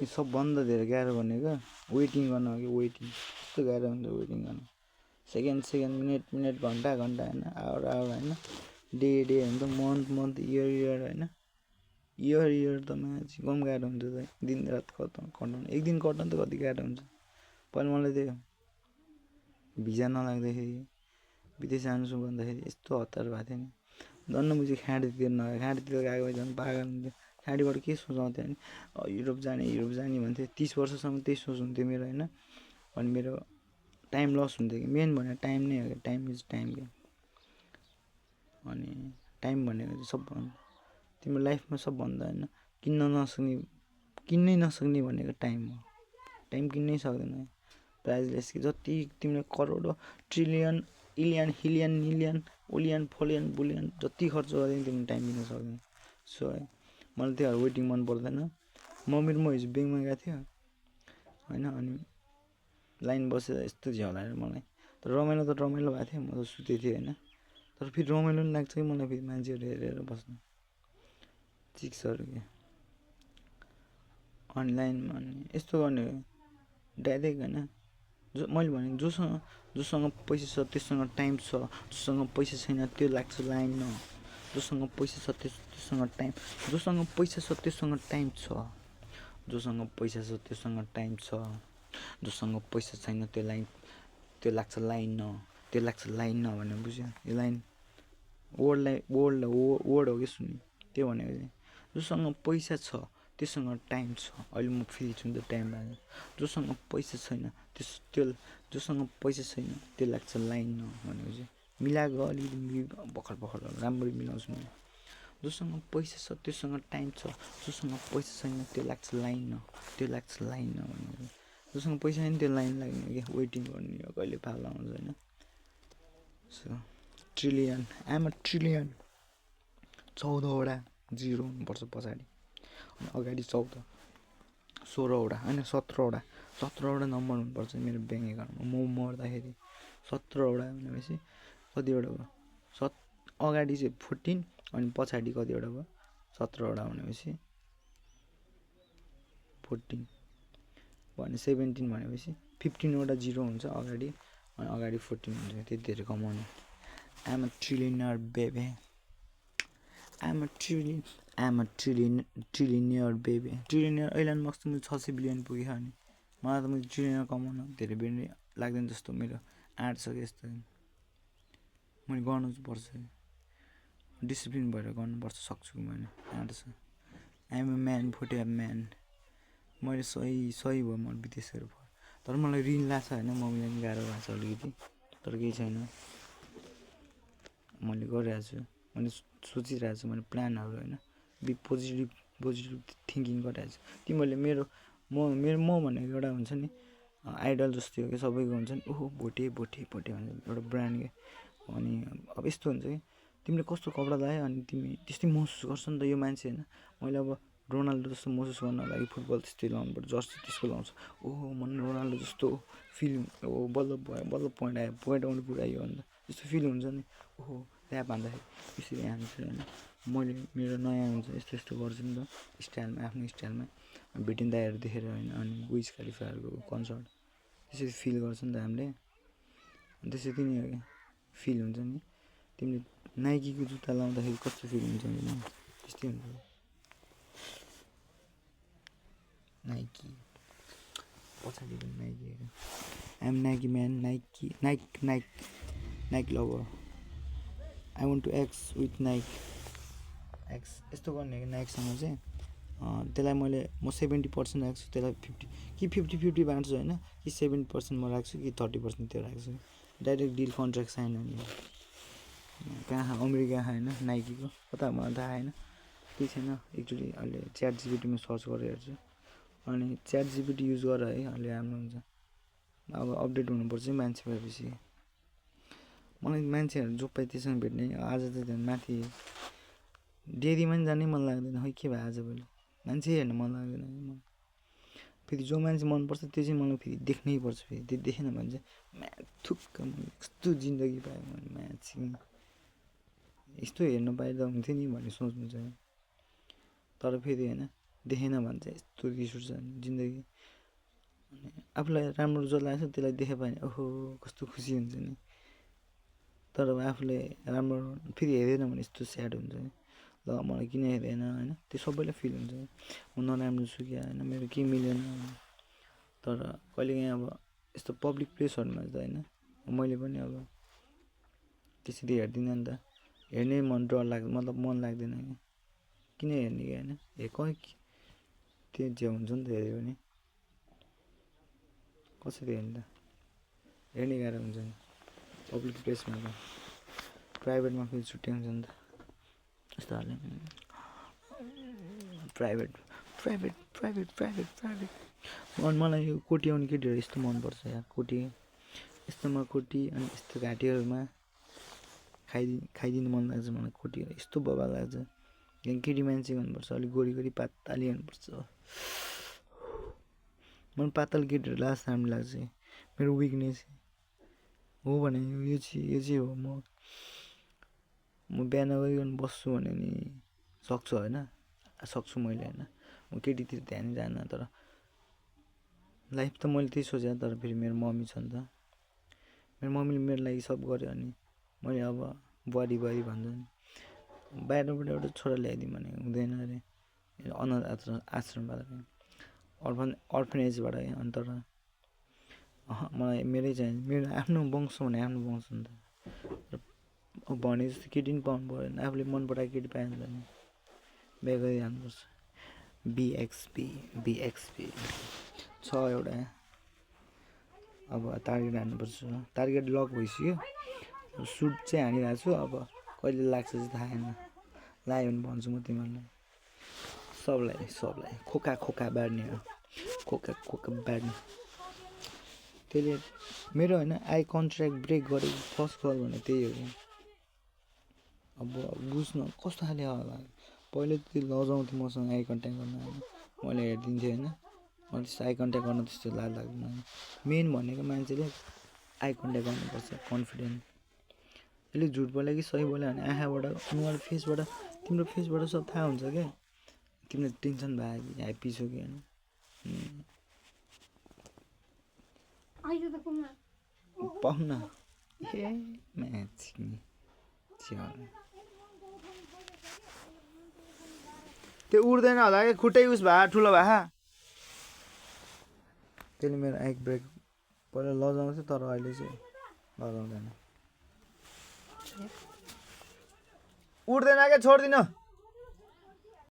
सबभन्दा धेरै गाह्रो भनेको वेटिङ गर्न हो कि वेटिङ कस्तो गाह्रो हुन्छ वेटिङ गर्न सेकेन्ड मिनट घन्टा होइन आवर होइन डे हुन्छ मन्थ इयर होइन इयर त म्याच कम गाह्रो हुन्छ त दिन रात कटाउनु एक दिन कटाउनु त कति गाह्रो हुन्छ पहिला मलाई त्यो भिजा नलाग्दाखेरि विदेश जान्छु भन्दाखेरि यस्तो हतार भएको थियो नि धन्न बुझी खाँडीतिर गएको भए झन् पागल हुन्थ्यो खाँडीबाट के सोच आउँथ्यो भने युरोप जाने भन्थ्यो 30 वर्षसम्म त्यही सोच हुन्थ्यो मेरो होइन अनि मेरो टाइम लस हुन्थ्यो कि मेन भनेको टाइम नै हो कि टाइम इज टाइम क्या अनि टाइम भनेको चाहिँ सबभन्दा तिम्रो लाइफमा सबभन्दा होइन किन्नै नसक्ने भनेको टाइम हो टाइम किन्नै सक्दैन प्राइजलेस कि जति तिमीले करोडौँ ट्रिलियन इलियन हिलियन मिलियन ओलियन फोलियन बुलियन जति खर्च गरे पनि तिमीले टाइम किन्न सक्दैन सो मलाई त्यो वेटिङ मन पर्दैन म हिजो ब्याङ्कमा गएको थियो होइन अनि लाइन बसेर यस्तो झ्याउ लाग्यो मलाई तर रमाइलो भएको थियो म त सुतेको थिएँ होइन तर फेरि रमाइलो पनि लाग्छ कि मलाई फेरि मान्छेहरू हेरेर बस्नु चिक्सहरू क्या अनि लाइनमा अनि यस्तो गर्ने डाइरेक्ट होइन मैले भने जोसँग पैसा छ त्योसँग टाइम छ जोसँग पैसा छैन त्यो लाग्छ लाइन जोसँग पैसा छ त्योसँग टाइम जोसँग पैसा छ त्योसँग टाइम छ जोसँग पैसा छ त्योसँग टाइम छ जोसँग पैसा छैन त्यो लाग्छ लाइन भनेर बुझ्यो यो लाइन वर्ड हो कि सुन्ने त्यो भनेको चाहिँ जोसँग पैसा छ त्योसँग टाइम छ अहिले म फ्री छु नि त टाइम लाग्छ जोसँग पैसा छैन जोसँग पैसा छैन त्यो लाग्छ लाइन भनेको चाहिँ मिलाएको अलिकति भर्खर राम्ररी मिलाउँछु म जोसँग पैसा छ त्योसँग टाइम छ जोसँग पैसा छैन त्यो लाग्छ लाइन भनेको जोसँग पैसा छैन त्यो लाइन लाग्ने क्या वेटिङ गर्ने हो कहिले पाला आउँछ होइन सो ट्रिलियन आइएम अ ट्रिलियन 14वटा जिरो हुनुपर्छ पछाडि अगाडि 14 16वटा होइन 17वटा नम्बर हुनुपर्छ मेरो ब्याङ्क एकाउन्टमा म मर्दाखेरि 17वटा भनेपछि कतिवटा भयो अगाडि चाहिँ 14 अनि पछाडि कतिवटा भयो 17वटा भनेपछि 14 भने 17 भनेपछि 15वटा जिरो हुन्छ अगाडि अनि अगाडि 14 हुन्छ त्यति धेरै कमाउने I'm a trillionaire baby I'm a trillionaire baby trillionaire Elon Musk मैले 600 बिलियन पुगेँ अनि मलाई त मैले ट्रिलियनर कमाउन धेरै बेर लाग्दैन जस्तो मेरो आँट छ कि यस्तो मैले गर्नु पर्छ डिसिप्लिन भएर गर्नुपर्छ सक्छु कि मैले आँट छ I'm a man Bhote man मैले सही भयो म विदेशहरू तर मलाई ऋण लाग्छ होइन मम्मीलाई पनि गाह्रो भएको छ अलिकति तर केही छैन मैले गरिरहेको छु मैले सोचिरहेको छु मैले प्लानहरू होइन पोजिटिभ थिङ्किङ गरिरहेको छु तिमीहरूले मेरो म भनेको एउटा हुन्छ नि आइडल जस्तै हो कि सबैको हुन्छ नि ओहो भोटे भन्छ एउटा ब्रान्ड क्या अनि अब यस्तो हुन्छ कि तिमीले कस्तो कपडा लगायो अनि तिमी त्यस्तै महसुस गर्छ नि त यो मान्छे होइन मैले अब रोनाल्डो जस्तो महसुस गर्नको लागि फुटबल त्यस्तै लाउनु पर्छ जर्सी त्यसको लाउँछ ओहो मन रोनाल्डो जस्तो फिल बल्ल पोइन्ट आउनु पुऱ्यायो अन्त त्यस्तो फिल हुन्छ नि ओहो ऱ्याप हान्दाखेरि यसरी हान्छु होइन मैले मेरो नयाँ हुन्छ यस्तो गर्छु नि त स्टाइलमा आफ्नो स्टाइलमा भेटिन दाइहरू देखेर होइन अनि विज खलिफाहरूको कन्सर्ट त्यसरी फिल गर्छ नि त हामीले त्यसरी नै हो क्या फिल हुन्छ नि तिमीले नाइकीको जुत्ता लाउँदाखेरि कस्तो फिल हुन्छ नि त्यस्तै हुन्छ नाइकी पछाडि पनि Nike I'm Nike man Nike lover I want to ex with ex यस्तो गर्ने कि नाइकसँग चाहिँ त्यसलाई म 70% राख्छु त्यसलाई 50 बाँड्छु होइन कि 70% म राख्छु कि 30% त्यो राख्छु डाइरेक्ट डिल कन्ट्र्याक्ट साइन हुने कहाँ अमेरिका होइन नाइकीको कता मलाई थाहा होइन केही छैन एकचोटि अहिले च्याट जिपिटीमा सर्च गरेर हेर्छु अनि च्याट जिपिटी युज गर है अहिले राम्रो हुन्छ अब अपडेट हुनुपर्छ मान्छे भएपछि मलाई मान्छेहरू जो पाइ त्यससँग भेट्ने आज त झन् माथि डेरीमा पनि जानै मन लाग्दैन खै के भयो आजभोलि मान्छे हेर्न मन लाग्दैन फेरि जो मान्छे मनपर्छ त्यो चाहिँ मलाई फेरि देख्नै पर्छ फेरि त्यो देखेन भने चाहिँ थुक्क यस्तो जिन्दगी पाएँ मैले मान्छे यस्तो हेर्न पाइँदा हुन्थ्यो नि भन्ने सोच्नु चाहिँ तर फेरि होइन देखेन भने चाहिँ यस्तो रिस उठ्छ जिन्दगी। अनि आफूलाई राम्रो जो लाग्छ त्यसलाई देखे भने ओहो कस्तो खुसी हुन्छ नि। तर अब आफूले राम्रो फेरि हेरेन भने यस्तो स्याड हुन्छ नि, ल मलाई किन हेरेन होइन, त्यो सबैलाई फिल हुन्छ। म नराम्रो छु क्या होइन, मेरो केही मिलेन। तर कहिलेकाहीँ अब यस्तो पब्लिक प्लेसहरूमा त होइन मैले पनि अब त्यसरी हेर्दिनँ नि त, हेर्ने मन डर मतलब मन लाग्दैन क्या, किन हेर्ने क्या होइन, त्यो जे हुन्छ नि त हेऱ्यो भने कसरी हेर्ने त, हेर्ने गाह्रो हुन्छ नि पब्लिक प्लेसमा त, प्राइभेटमा फेरि छुट्टै हुन्छ नि त यस्तो खाले। Private private private private private अनि मलाई यो कोटी आउने केटीहरू यस्तो मनपर्छ यार, कोटी यस्तोमा कोटी अनि यस्तो घाँटीहरूमा खाइदिनु मन लाग्छ मलाई कोटीहरू, यस्तो बबाल लाग्छ। यहाँ केटी मान्छे हुनुपर्छ अलिक गोरी गोरी पातली हुनुपर्छ, मलाई पातल केटीहरू लास्ट राम्रो लाग्छ, मेरो विकनेस हो भने यो चाहिँ हो। म बिहा नगरिकन बस्छु भने नि सक्छु होइन, सक्छु मैले होइन, म केटीतिर ध्यान जान्न। तर लाइफ त मैले त्यही सोचेँ, तर फेरि मेरो मम्मी छ नि त, मेरो मम्मीले मेरो लागि सब गर्यो अनि मैले अब बुहारी भन्छ नि, बाहिरबाट एउटा छोरा ल्याइदिउँ भने हुँदैन अरे, अनाथ आश्रमबाट अर्फनेजबाट अनि। तर मलाई मेरै चाहिन्छ, मेरो आफ्नो वंश भने आफ्नो वंश नि त, भने जस्तो केटी पनि पाउनु पऱ्यो भने आफूले मन पराएको केटी पाएन भने बिहा गरिहाल्नुपर्छ। बिएक्सपी छ एउटा, अब टार्गेट हान्नुपर्छ, टार्गेट लक भइसक्यो, सुट चाहिँ हानिरहेको छु, अब कहिले लाग्छ चाहिँ थाहा छैन, लाग्यो भने भन्छु म तिमीहरूलाई सबलाई खोका बाँड्ने हो, खोका बाँड्ने। त्यसले मेरो होइन आई कन्ट्र्याक्ट ब्रेक गरेको फर्स्ट कल भने त्यही हो कि, अब बुझ्न कस्तो खाले होला, पहिले त्यो लजाउँथ्यो मसँग आई कन्ट्याक्ट गर्न, मैले हेरिदिन्थेँ होइन, मलाई त्यस्तो आई कन्ट्याक्ट गर्न त्यस्तो लाज लाग्दैन। मेन भनेको मान्छेले आई कन्ट्याक्ट गर्नुपर्छ, कन्फिडेन्ट। यसले झुट बोल्यो कि सही बोल्यो भने आँखाबाट अनुहार फेसबाट, तिम्रो फेसबाट सब थाहा हुन्छ क्या, तिमीलाई टेन्सन भयो कि ह्याप्पी छौ कि होइन। पाउन ए म्याच त्यो उड्दैन होला कि खुट्टै उस भए ठुलो भए, त्यसले मेरो आइक ब्रेक पहिला लजाउँथ्यो तर अहिले चाहिँ लजाउँदैन। उड्दैन क्या, छोडिदिनु।